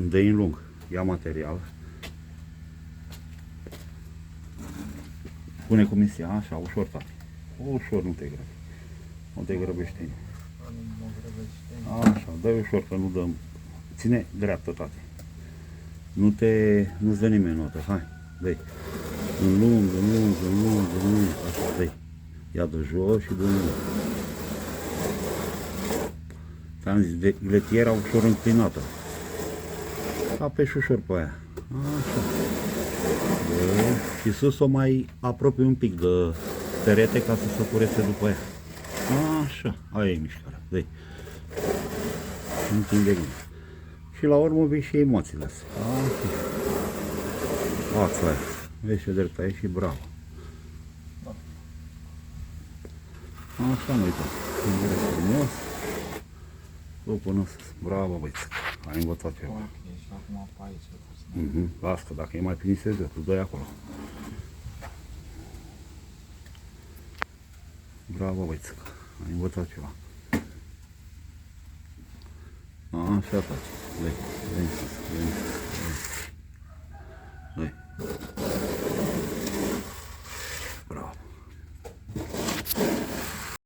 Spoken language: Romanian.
dă în lung. Ia material. Pune cu misia, așa, ușor, tati. Ușor, nu te grăbi. Nu te grăbește. Așa, dă ușor, că nu dăm. Ține dreaptă, tati. Nu-ți dă nimeni notă, hai, dă-i. În lung, în lung, în lung, în lung, așa, dă-i. Ia de jos și de în lung. Ți-am zis, gletiera ușor înclinată. Apeși ușor pe aia. Așa. Dă. Și sus o mai apropii un pic de perete ca să se curețe după ea. Așa, aia e mișcarea, dă-i. Întinde bine. Și la urmă vii și emoțiile astea. Fața aia. Vezi ce drept ai și bravo. Așa, nu uita. Frumos. O până sus. Bravo, băieți. Ai învățat ceva. Și acum pe aici. Las că dacă e mai plin serios, tu dai acolo. Bravo, băieți. Ai învățat ceva. Așa faci. Dă-i. Dă-i sus. Dă-i sus. Dă-i. Bravo.